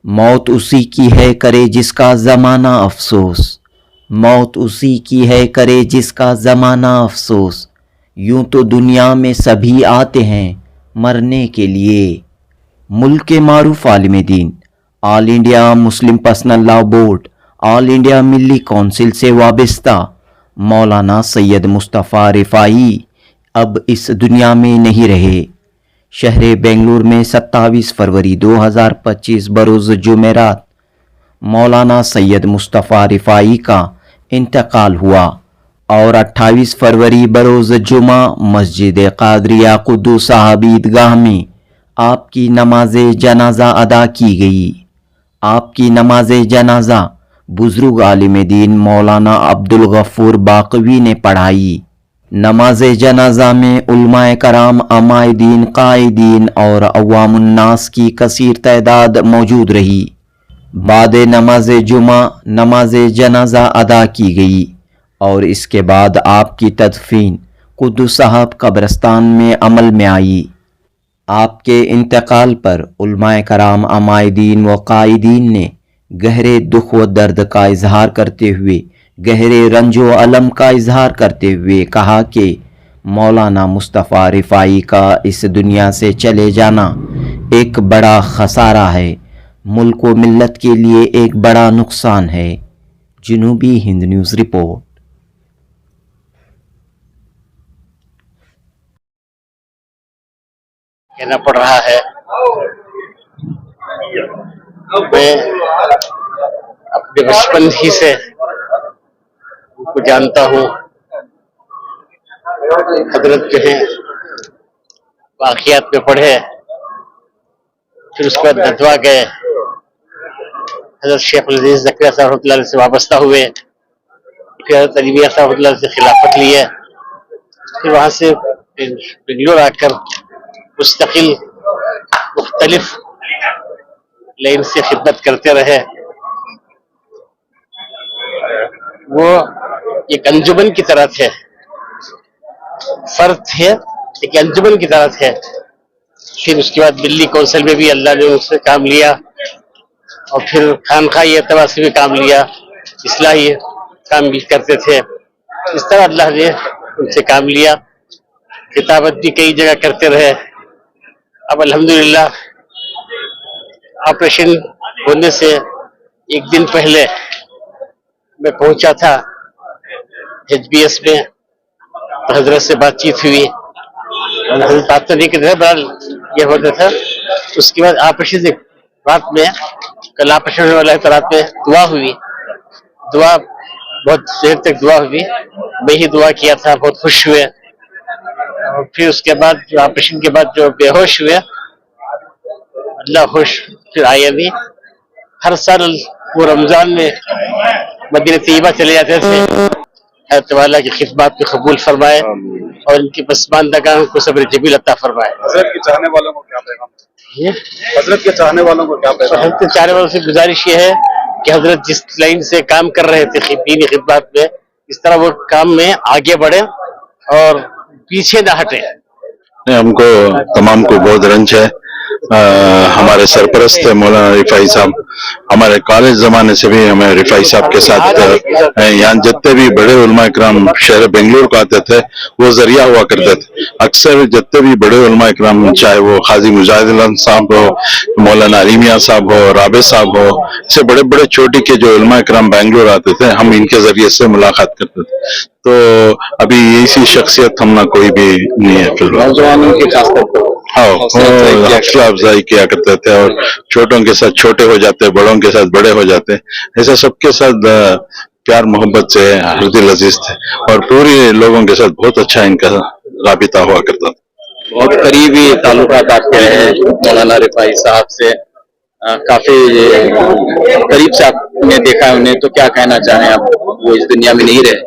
موت اسی کی ہے کرے جس کا زمانہ افسوس، موت اسی کی ہے کرے جس کا زمانہ افسوس، یوں تو دنیا میں سبھی آتے ہیں مرنے کے لیے۔ ملک کے معروف عالم دین، all India Muslim personal law board, all India ملی کونسل سے وابستہ مولانا سید مصطفیٰ رفاعی اب اس دنیا میں نہیں رہے۔ شہر بنگلور میں 27 فروری 2025 بروز جمعرات مولانا سید مصطفیٰ رفاعی کا انتقال ہوا اور 28 فروری بروز جمعہ مسجد قادریہ قدوس صاحب عیدگاہ میں آپ کی نماز جنازہ ادا کی گئی۔ آپ کی نماز جنازہ بزرگ عالم دین مولانا عبدالغفور باقوی نے پڑھائی۔ نماز جنازہ میں علماء کرام، عمائدین، قائدین اور عوام الناس کی کثیر تعداد موجود رہی۔ بعد نماز جمعہ نماز جنازہ ادا کی گئی اور اس کے بعد آپ کی تدفین قدس صاحب قبرستان میں عمل میں آئی۔ آپ کے انتقال پر علماء کرام، عمائدین و قائدین نے گہرے دکھ و درد کا اظہار کرتے ہوئے، گہرے رنج و الم کا اظہار کرتے ہوئے کہا کہ مولانا مصطفیٰ رفاعی کا اس دنیا سے چلے جانا ایک بڑا خسارہ ہے، ملک و ملت کے لیے ایک بڑا نقصان ہے۔ جنوبی ہند نیوز رپورٹ۔ کہنا پڑ رہا ہے، میں اپنے بچپن ہی سے ان کو جانتا ہوں۔ حضرت جو ہیں واقعات میں پڑھے، پھر اس کے بعد ندوہ گئے، حضرت شیخ العزیز زکریا صاحب رحمۃ اللہ علیہ سے وابستہ ہوئے، پھر حضرت علی میاں صاحب رحمۃ اللہ علیہ سے خلافت لیے، پھر وہاں سے بنگلور آ کر مستقل مختلف لائن سے خدمت کرتے رہے۔ وہ ایک انجمن کی طرح تھے، فرد تھے ایک انجمن کی طرح تھے۔ پھر اس کے بعد دلی کونسل میں بھی اللہ نے ان سے کام لیا، اور پھر خانقاہی اعتبار سے بھی کام لیا، اصلاحی کام بھی کرتے تھے۔ اس طرح اللہ نے ان سے کام لیا، کتابت بھی کئی جگہ کرتے رہے۔ اب الحمدللہ آپریشن ہونے سے ایک دن پہلے میں پہنچا تھا ایچ بی ایس میں، تو حضرت سے بات چیت ہوئی، حضرت بات تو نہیں کرتے، بہرحال یہ ہوتا تھا۔ اس کے بعد آپریشن سے رات میں، کل آپریشن ہونے والا ہے تو رات میں دعا ہوئی، دعا بہت دیر تک دعا ہوئی، میں ہی دعا کیا تھا، بہت خوش ہوئے۔ اور پھر اس کے بعد جو آپریشن کے بعد جو بے ہوش ہوئے، اللہ خوش پھر آئے بھی۔ ہر سال وہ رمضان میں مدینہ طیبہ چلے جاتے تھے۔ حضرت والا کی خدمات کو قبول فرمائے اور ان کی پسماندگان کو صبر جمیل عطا فرمائے۔ حضرت کے چاہنے والوں کو کیا پیغام؟ حضرت کے چاہنے والوں کو کیا پیغام؟ حضرت کے چاہنے والوں سے گزارش یہ ہے کہ حضرت جس لائن سے کام کر رہے تھے دینی خدمات میں، اس طرح وہ کام میں آگے بڑھے اور پیچھے نہ ہٹے۔ ہم کو تمام کو بہت رنج ہے۔ ہمارے سرپرست مولانا رفاعی صاحب، ہمارے کالج زمانے سے بھی ہمیں رفاعی صاحب کے ساتھ یہاں جتنے بھی بڑے علماء کرام شہر بنگلور کو آتے تھے وہ ذریعہ ہوا کرتے تھے۔ اکثر جتنے بھی بڑے علماء کرام، چاہے وہ قاضی مجاہد اللہ صاحب ہو، مولانا علی میاں صاحب ہو، رابع صاحب ہو، ایسے بڑے بڑے چوٹی کے جو علماء کرام بنگلور آتے تھے، ہم ان کے ذریعے سے ملاقات کرتے تھے۔ تو ابھی ایسی شخصیت ہم نہ کوئی بھی نہیں ہے فی الحال۔ ہاں، حوصلہ افزائی کیا کرتے تھے، اور چھوٹوں کے ساتھ چھوٹے ہو جاتے، بڑوں کے ساتھ بڑے ہو جاتے، ایسا سب کے ساتھ پیار محبت سے ہر دل عزیز تھے، اور پورے لوگوں کے ساتھ بہت اچھا ان کا رابطہ ہوا کرتا تھا۔ بہت قریبی تعلقات آپ کے ہیں مولانا رفاعی صاحب سے، کافی قریب سے آپ نے دیکھا ہے انہیں، تو کیا کہنا چاہیں آپ؟ وہ اس دنیا میں نہیں رہے۔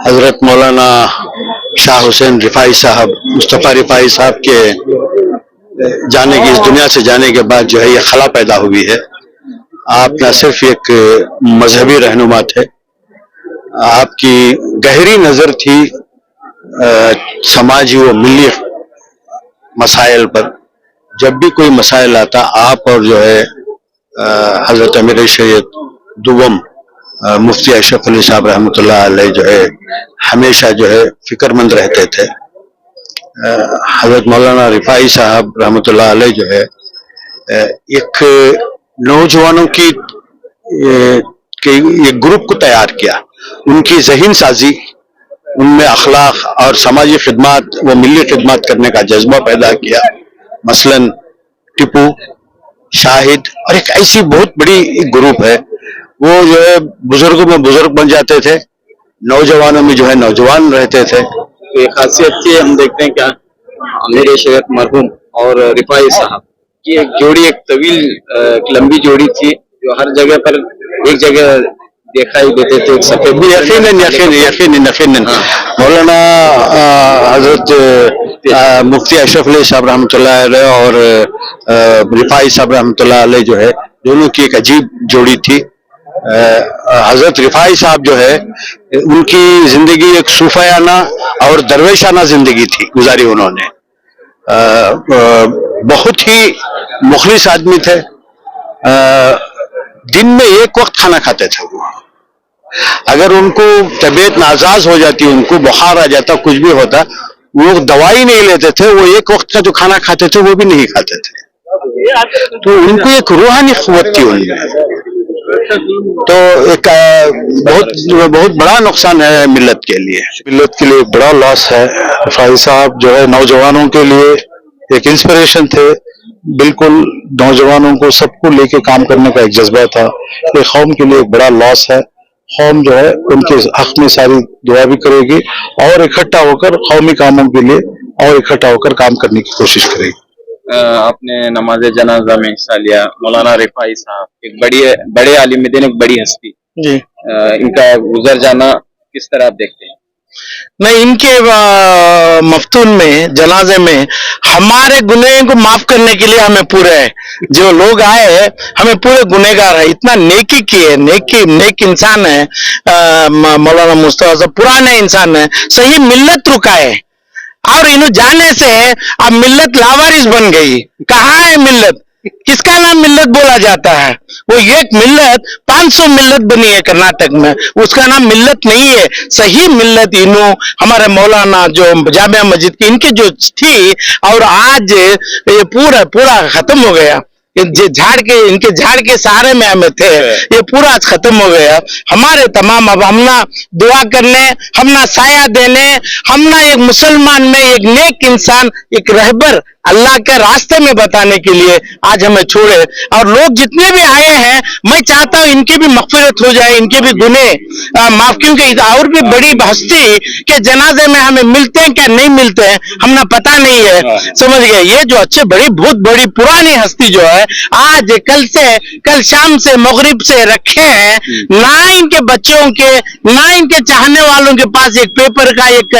حضرت مولانا شاہ حسین رفاعی صاحب، مصطفیٰ رفاعی صاحب کے جانے کی، اس دنیا سے جانے کے بعد جو ہے یہ خلا پیدا ہوئی ہے۔ آپ نہ صرف ایک مذہبی رہنما تھے، آپ کی گہری نظر تھی سماجی و ملی مسائل پر۔ جب بھی کوئی مسائل آتا، آپ اور جو ہے حضرت امیر شریعت دوم مفتی اشرف علی صاحب رحمۃ اللہ علیہ جو ہے ہمیشہ جو ہے فکر مند رہتے تھے. حضرت مولانا رفاعی صاحب رحمۃ اللہ علیہ جو ہے ایک نوجوانوں کی ایک گروپ کو تیار کیا. ان کی ذہن سازی، ان میں اخلاق اور سماجی خدمات و ملی خدمات کرنے کا جذبہ پیدا کیا. مثلا ٹپو، شاہد اور ایک ایسی بہت بڑی گروپ ہے، وہ جو ہے بزرگوں میں بزرگ بن جاتے تھے، نوجوانوں میں جو ہے نوجوان رہتے تھے. تو یہ خاصیت تھی. ہم دیکھتے ہیں کیا امیر شریعت مرحوم اور رفاعی صاحب کی ایک جوڑی، ایک طویل لمبی جوڑی تھی جو ہر جگہ پر ایک جگہ دکھائی دیتے تھے. یقیناً مولانا حضرت مفتی اشرف علی صاحب رحمۃ اللہ علیہ اور رفاعی صاحب رحمۃ اللہ علیہ جو ہے دونوں کی ایک عجیب جوڑی تھی. حضرت رفاعی صاحب جو ہے ان کی زندگی ایک صوفیانہ اور درویشانہ زندگی تھی گزاری انہوں نے. بہت ہی مخلص آدمی تھے. دن میں ایک وقت کھانا کھاتے تھے. وہ اگر ان کو طبیعت ناساز ہو جاتی، ان کو بخار آ جاتا، کچھ بھی ہوتا، وہ دوائی نہیں لیتے تھے. وہ ایک وقت کا جو کھانا کھاتے تھے وہ بھی نہیں کھاتے تھے. تو ان کو ایک روحانی قوت تھی ان میں. تو ایک بہت بڑا نقصان ہے ملت کے لیے ایک بڑا لاس ہے. رفاعی صاحب جو ہے نوجوانوں کے لیے ایک انسپریشن تھے. بالکل نوجوانوں کو سب کو لے کے کام کرنے کا ایک جذبہ تھا. یہ قوم کے لیے ایک بڑا لاس ہے. قوم جو ہے ان کے حق میں ساری دعا بھی کرے گی اور اکٹھا ہو کر قومی کاموں کے لیے اور اکٹھا ہو کر کام کرنے کی کوشش کرے گی. آپ نے نماز جنازہ میں حصہ لیا. مولانا رفاعی صاحب ایک بڑے عالم دین، ایک بڑی ہستی. جی ان کا گزر جانا کس طرح آپ دیکھتے ہیں؟ نہیں، ان کے مفتون میں جنازے میں ہمارے گناہوں کو معاف کرنے کے لیے ہمیں پورے ہے. جو لوگ آئے ہیں ہمیں پورے گنہگار ہے. اتنا نیکی کی ہے، نیک انسان ہے. مولانا مصطفیٰ صاحب پرانے انسان ہے. صحیح ملت رکا ہے اور انہوں جانے سے اب ملت لاوارث بن گئی. کہاں ہے ملت؟ کس کا نام ملت بولا جاتا ہے؟ وہ ایک ملت 500 ملت بنی ہے کرناٹک میں، اس کا نام ملت نہیں ہے. صحیح ملت انہوں ہمارے مولانا جو جامعہ مسجد کی ان کی جو تھی، اور آج یہ پورا ختم ہو گیا. ان کے جھاڑ کے سہارے میں ہمیں تھے، یہ پورا آج ختم ہو گیا. ہمارے تمام اب ہم نہ دعا کرنے، ہم نہ سایہ دینے، ہم نہ ایک مسلمان میں ایک نیک انسان، ایک رہبر اللہ کے راستے میں بتانے کے لیے آج ہمیں چھوڑے. اور لوگ جتنے بھی آئے ہیں میں چاہتا ہوں ان کی بھی مغفرت ہو جائے، ان کے بھی گناہ معاف. کیونکہ اور بھی بڑی ہستی کے جنازے میں ہمیں ملتے ہیں کیا نہیں ملتے ہیں ہم نہ پتہ نہیں ہے. سمجھ گئے؟ یہ جو بہت بڑی پرانی ہستی جو ہے آج کل شام سے مغرب سے رکھے ہیں. نہ ان کے بچوں کے، نہ ان کے چاہنے والوں کے پاس ایک پیپر کا ایک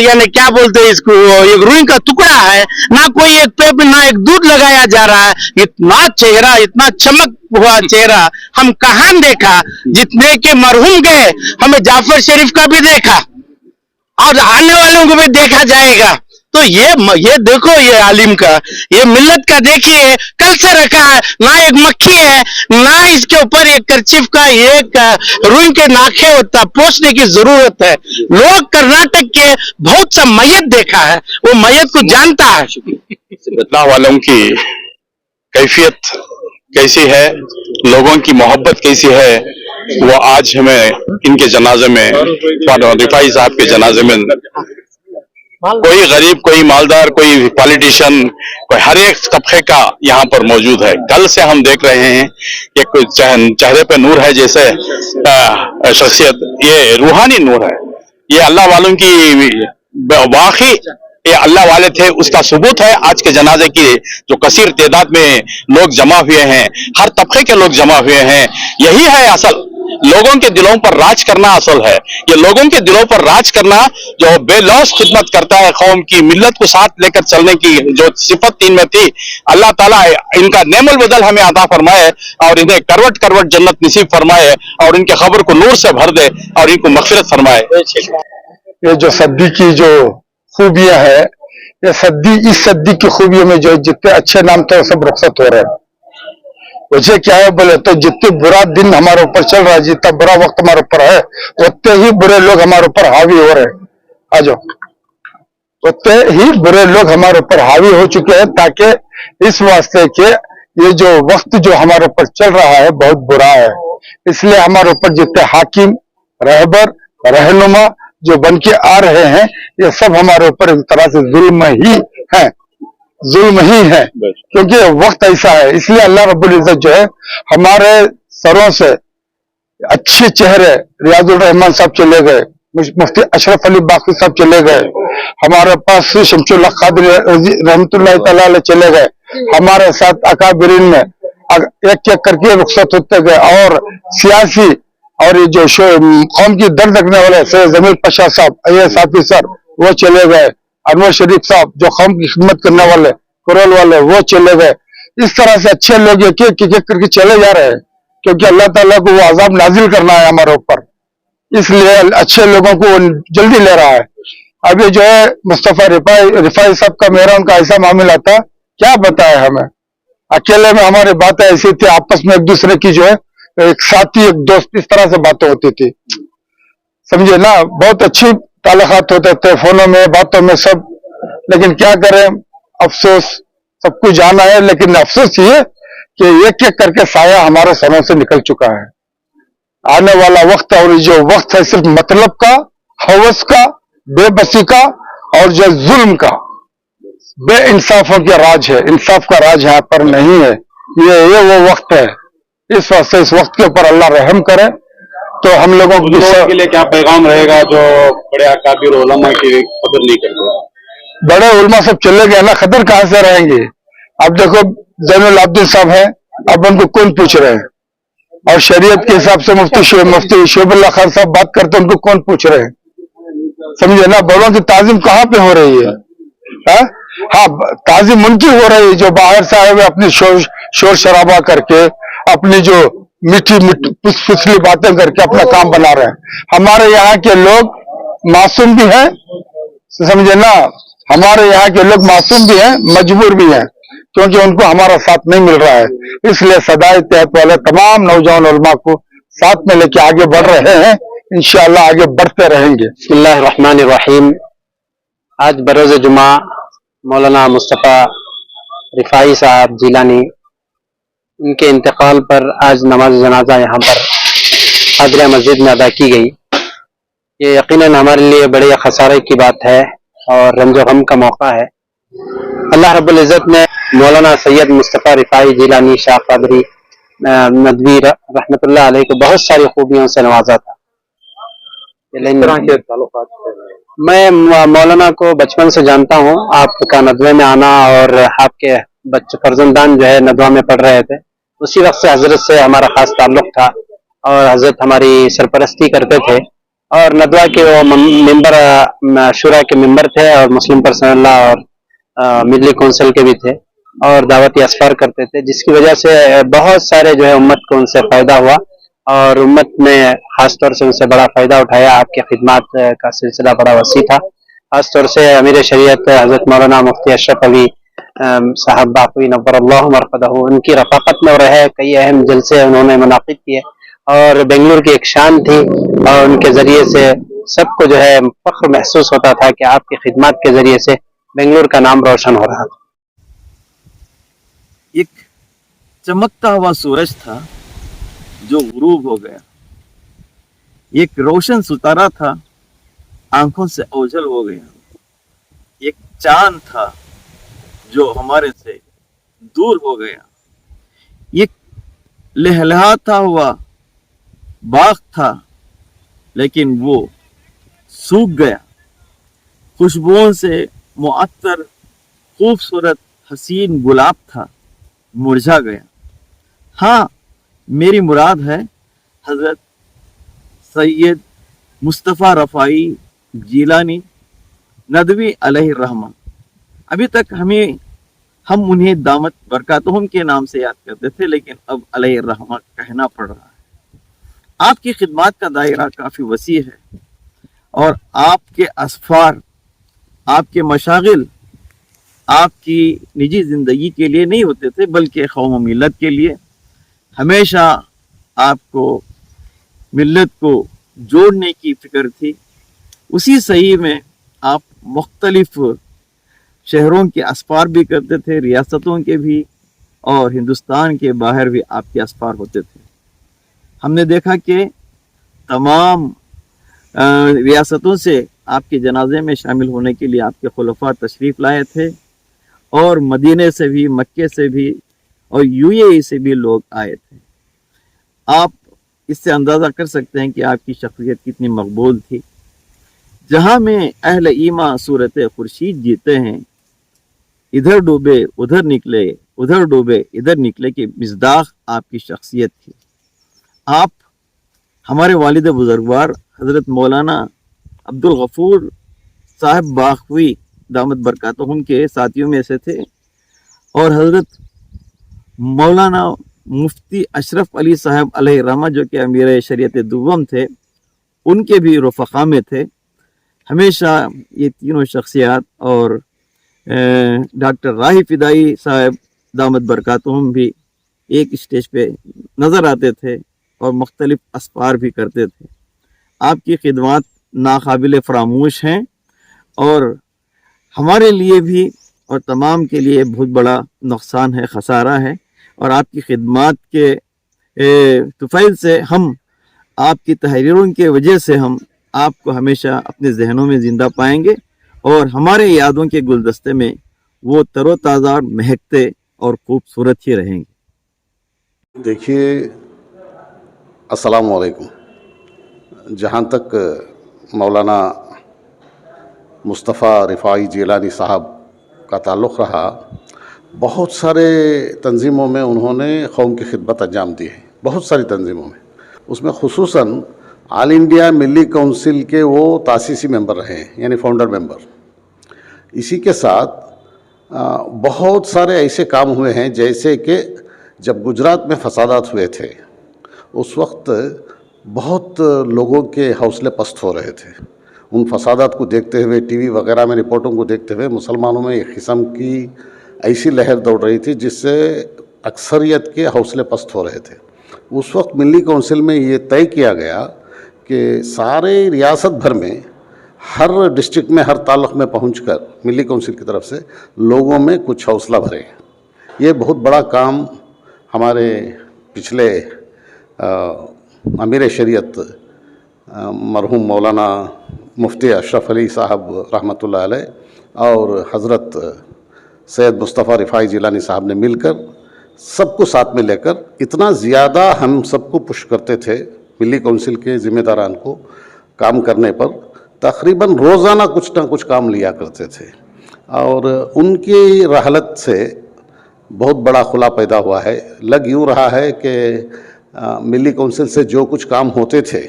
یعنی کیا بولتے ہیں اس کو، ایک روئی کا ٹکڑا ہے. نہ کوئی ایک پیپر، نہ ایک دودھ لگایا جا رہا ہے. اتنا چہرہ، اتنا چمک ہوا چہرہ ہم کہاں دیکھا. جتنے کے مرحوم گئے ہمیں جعفر شریف کا بھی دیکھا اور آنے والوں کو بھی دیکھا جائے گا. تو یہ دیکھو، یہ عالم کا، یہ ملت کا دیکھیے کل سے رکھا ہے. نہ ایک مکھی ہے، نہ اس کے اوپر ایک کرچیف کا ایک روئی کے ناخے ہوتا پوچھنے کی ضرورت ہے. لوگ کرناٹک کے بہت سا میت دیکھا ہے، وہ میت کو جانتا ہے. اللہ والوں کی کیفیت کیسی ہے، لوگوں کی محبت کیسی ہے، وہ آج ہمیں ان کے جنازے میں، رفاعی صاحب کے جنازے میں کوئی غریب، کوئی مالدار، کوئی پالیٹیشین، کوئی ہر ایک طبقے کا یہاں پر موجود ہے. کل سے ہم دیکھ رہے ہیں کہ چہرے پہ نور ہے جیسے شخصیت، یہ روحانی نور ہے. یہ اللہ والوں کی واقعی یہ اللہ والے تھے اس کا ثبوت ہے. آج کے جنازے کی جو کثیر تعداد میں لوگ جمع ہوئے ہیں، ہر طبقے کے لوگ جمع ہوئے ہیں. یہی ہے اصل لوگوں کے دلوں پر راج کرنا. اصل ہے یہ لوگوں کے دلوں پر راج کرنا، جو بے لوث خدمت کرتا ہے قوم کی، ملت کو ساتھ لے کر چلنے کی جو صفت ان میں تھی. اللہ تعالیٰ ان کا نعم البدل ہمیں عطا فرمائے اور انہیں کروٹ جنت نصیب فرمائے اور ان کے خبر کو نور سے بھر دے اور ان کو مغفرت فرمائے. یہ جو صدی کی جو خوبیاں ہے، یہ اس صدی کی خوبیوں میں جو جتنے اچھے نام تھے وہ سب رخصت ہو رہے ہیں. वजह क्या है बोले तो जितने बुरा दिन हमारे ऊपर चल रहा है, जितना बुरा वक्त हमारे ऊपर है, उतने ही बुरे लोग हमारे ऊपर हावी हो रहे हैं। आ जाओ। उतने ही बुरे लोग हमारे ऊपर हावी हो चुके हैं, ताकि इस वास्ते के ये जो वक्त जो हमारे ऊपर चल रहा है बहुत बुरा है। इसलिए हमारे ऊपर जितने हाकिम, रहबर, रहनुमा जो बन के आ रहे हैं, ये सब हमारे ऊपर एक तरह से जुल्म ही है, जुल्म ही है, क्योंकि वक्त ऐसा है। इसलिए अल्लाह रब्बुल इज्जत जो है हमारे सरों से अच्छे चेहरे, रियाजुल रहमान साहब चले गए, मुफ्ती अशरफ अली बाकी साहब चले गए, हमारे पास शमसुल्लाह कादरी रहमतुल्लाह तआला अलैह चले गए, हमारे साथ अकाबिरीन में एक एक करके रुखसत होते गए, और सियासी और ये जो कौम की दर्द रखने वाले सैयद जमीर पाशा साहब, IAS ऑफिसर, वो चले गए, अनवर शरीफ साहब जो कौम की खिदमत करने वाले, कुरल वाले, वो चले गए। इस तरह से अच्छे लोग एक एक करके चले जा रहे हैं, क्योंकि अल्लाह ताला को वो अजाब नाजिल करना है हमारे ऊपर, इसलिए अच्छे लोगों को वो जल्दी ले रहा है। अभी जो है मुस्तफा रिफाई साहब का मेरा उनका ऐसा मामला था, क्या बताया हमें, अकेले में हमारी बातें ऐसी थी, आपस में एक दूसरे की जो है एक साथी, एक दोस्त, इस तरह से बातें होती थी, समझे ना, बहुत अच्छी ताल्लुकात होते थे फोनों में, बातों में सब। लेकिन क्या करें, अफसोस, सब कुछ जाना है, लेकिन अफसोस ये कि एक एक करके साया हमारे सरों से निकल चुका है। आने वाला वक्त, और जो वक्त है सिर्फ मतलब का, हवस का, बेबसी का, और जो जुल्म का, बेइंसाफों के राज है, इंसाफ का राज यहाँ पर नहीं है। ये वो वक्त है। इस वास्ते इस वक्त के ऊपर अल्लाह रहम करे। तो हम लोगों के लिए क्या पैगाम रहेगा जो बड़े अकाबिर उलमा की कदर नहीं करते? बड़े उलमा सब चले गए ना, कदर कहाँ से रहेंगे? अब देखो जैनुल आबिदीन साहब हैं, अब उनको कौन पूछ रहे हैं? और शरीयत के हिसाब से मुफ्ती शोबुल्लाह खान साहब बात करते, उनको कौन पूछ रहे हैं? समझे ना, बड़ों की ताजीम कहाँ पे हो रही है? हाँ, ताजीम उनकी हो रही है जो बाहर से आए हुए अपनी शोर शराबा करके, अपनी जो मीठी पिछली बातें करके अपना काम बना रहे हैं। हमारे यहाँ के लोग मासूम भी हैं, समझे ना, हमारे यहाँ के लोग मासूम भी हैं, मजबूर भी हैं, क्योंकि उनको हमारा साथ नहीं मिल रहा है। इसलिए सदाए तहत वाले तमाम नौजवान उलमा को साथ में लेके आगे बढ़ रहे हैं, इंशाअल्लाह आगे बढ़ते रहेंगे। बिस्मिल्लाहिर्रहमानिर्रहीम। आज बरोज़ जुमा मौलाना मुस्तफ़ा रिफाई साहब जिलानी, उनके इंतकाल पर आज नमाज जनाजा यहाँ पर हाजरा मस्जिद में अदा की गई। ये यकीनन हमारे लिए बड़े खसारे की बात है और रंजो गम का मौका है। अल्लाह रब्बुल इज़्ज़त ने मौलाना सैयद मुस्तफ़ा रिफाई जिलानी शाह कादरी नदवी रहमतुल्लाह अलैह को बहुत सारी खूबियों से नवाजा था। मैं मौलाना को बचपन से जानता हूँ। आपका नदवे में आना और आपके बच्चे फर्जंदान जो है नदवा में पढ़ रहे थे, उसी वक्त से हजरत से हमारा खास ताल्लुक था और हजरत हमारी सरपरस्ती करते थे। और नदवा के वो मेंबर शुरा के मेंबर थे और मुस्लिम पर्सनल और मिडली काउंसिल के भी थे और दावती असफार करते थे, जिसकी वजह से बहुत सारे जो है उम्मत को उनसे फ़ायदा हुआ और उम्मत ने ख़ास तौर से उनसे बड़ा फ़ायदा उठाया। आपके खिदमत का सिलसिला बड़ा वसी था। ख़ास तौर से अमीर शरीयत हज़रत मौलाना मुफ्ती अशरफ अली साहब बाक़वी नव्वरल्लाहु मरक़दहू, उनकी रफ़ाक़त में रहे कई अहम जलसे उन्होंने मुनाक़िद किए और बेंगलुरु की एक शान थी और उनके ज़रिए से सबको जो है फ़ख्र महसूस होता था कि आपकी खिदमत के ज़रिए से बेंगलुरु का नाम रोशन हो रहा था। एक चमकता हुआ सूरज था जो गुरूब हो गया, एक रोशन सितारा था आंखों से ओझल हो गया, एक चांद था जो हमारे से दूर हो गया, एक लहलहाता हुआ बाग था लेकिन वो सूख गया, खुशबुओं से मुअत्तर खूबसूरत हसीन गुलाब था, मुरझा गया। हाँ, मेरी मुराद है हजरत सैयद मुस्तफ़ा रफ़ाई जिलानी नदवी अलैहिर्रहमा। अभी तक हम उन्हें दामत बरकातहुम के नाम से याद करते थे, लेकिन अब अलैहिर्रहमा कहना पड़ रहा है। आपकी खिदमत का दायरा काफ़ी वसी है और आपके असफार, आपके मशागिल आपकी निजी ज़िंदगी के लिए नहीं होते थे, बल्कि कौम मिल्लत के लिए हमेशा आपको मिल्लत को जोड़ने की फिक्र थी। उसी सही में आप मुख्तलिफ शहरों के असफार भी करते थे, रियासतों के भी, और हिंदुस्तान के बाहर भी आपके असफार होते थे। हमने देखा कि तमाम रियासतों से आपके जनाजे में शामिल होने के लिए आपके खुलफा तशरीफ़ लाए थे, और मदीने से भी, मक्के से भी, और यूएई से भी लोग आए थे। आप इससे अंदाज़ा कर सकते हैं कि आपकी शख्सियत कितनी मकबूल थी। जहाँ में अहल ईमा सूरत खुर्शीद जीते हैं, इधर डूबे उधर निकले, उधर डूबे इधर निकले की मिज़दाक़ आपकी शख्सियत थी। आप हमारे वालिद बुजुर्गवार हज़रत मौलाना अब्दुल गफूर साहब बाखवी दामत बरकातहुम के साथियों में से थे, और हज़रत मौलाना मुफ्ती अशरफ अली साहब अलैहि रहमा जो कि अमीर शरीयत दुव्वम थे, उनके भी रफ़क़ा में थे। हमेशा ये तीनों शख्सियात और डॉक्टर राही फिदाई साहब दामत बरकातहुम भी एक स्टेज पे नज़र आते थे और मुख्तलिफ असफार भी करते थे। आपकी खिदमत नाकाबिल फरामोश हैं, और हमारे लिए भी और तमाम के लिए बहुत बड़ा नुकसान है, खसारा है। और आपकी खिदमत के तुफ़ैल से हम, आपकी तहरीरों के वजह से हम आपको हमेशा अपने जहनों में ज़िंदा पाएंगे, और हमारे यादों के गुलदस्ते में वो तरोताज़ा, महकते और खूबसूरत ही रहेंगे। देखिए, अस्सलाम वालेकुम। जहाँ तक मौलाना मुस्तफ़ा रिफ़ाई जिलानी साहब का ताल्लुक़ रहा, बहुत सारे तंजीमों में उन्होंने कौम की खिदमत अंजाम दी है, बहुत सारी तंजीमों में। उसमें खुसूसन ऑल इंडिया मिली काउंसिल के वो तासीसी मेंबर रहे हैं, यानी फाउंडर मेंबर। इसी के साथ बहुत सारे ऐसे काम हुए हैं, जैसे कि जब गुजरात में फसादात हुए थे, उस वक्त बहुत लोगों के हौसले पस्त हो रहे थे। उन फसादात को देखते हुए, टीवी वगैरह में रिपोर्टों को देखते हुए मुसलमानों में एक किस्म की ऐसी लहर दौड़ रही थी जिससे अक्सरियत के हौसले पस्त हो रहे थे। उस वक्त मिली काउंसिल में ये तय किया गया कि सारे रियासत भर में, हर डिस्ट्रिक्ट में, हर ताल्लुक़ में पहुंचकर मिली काउंसिल की तरफ से लोगों में कुछ हौसला भरे। ये बहुत बड़ा काम हमारे पिछले अमीर शरीयत मरहूम मौलाना मुफ्ती अशरफ अली साहब रहमतुल्लाह अलैह और हज़रत सैयद मुस्तफ़ा रिफ़ाई जिलानी साहब ने मिलकर, सबको साथ में लेकर, इतना ज़्यादा हम सबको पुश करते थे मिली काउंसिल के ज़िम्मेदारान को काम करने पर। तकरीबन रोज़ाना कुछ ना कुछ काम लिया करते थे, और उनकी रहलत से बहुत बड़ा खुला पैदा हुआ है। लग यूँ रहा है कि मिली काउंसिल से जो कुछ काम होते थे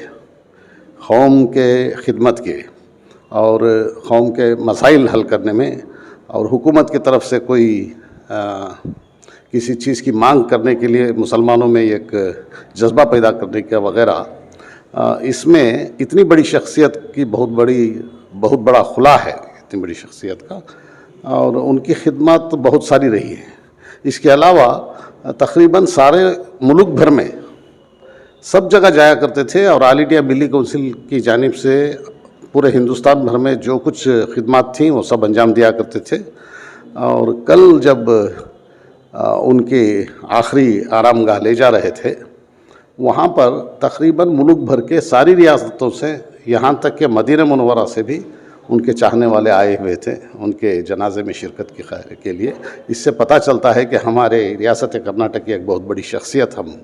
कौम के खिदमत के और कौम के मसाइल हल करने में, और हुकूमत की तरफ से कोई किसी चीज़ की मांग करने के लिए मुसलमानों में एक जज्बा पैदा करने का वगैरह, इसमें इतनी बड़ी शख्सियत की बहुत बड़ा खुला है, इतनी बड़ी शख्सियत का, और उनकी खिदमत बहुत सारी रही है। इसके अलावा तकरीबन सारे मुल्क भर में सब जगह जाया करते थे, और ऑल इंडिया मिली काउंसिल की जानिब से पूरे हिंदुस्तान भर में जो कुछ खिदमत थी वो सब अंजाम दिया करते थे। और कल जब उनके आखिरी आरामगाह ले जा रहे थे, वहाँ पर तकरीबन मुल्क भर के सारी रियासतों से, यहाँ तक कि मदीना मुनव्वरा से भी उनके चाहने वाले आए हुए थे उनके जनाजे में शिरकत के लिए। इससे पता चलता है कि हमारे रियासत कर्नाटक की एक बहुत बड़ी शख्सियत हम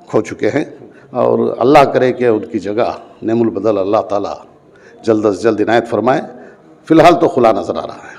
खो चुके हैं, और अल्लाह करे कि उनकी जगह नेमुल बदल अल्लाह ताला जल्द अज जल्द इनायत फरमाए। फ़िलहाल तो खुला नज़र आ रहा है।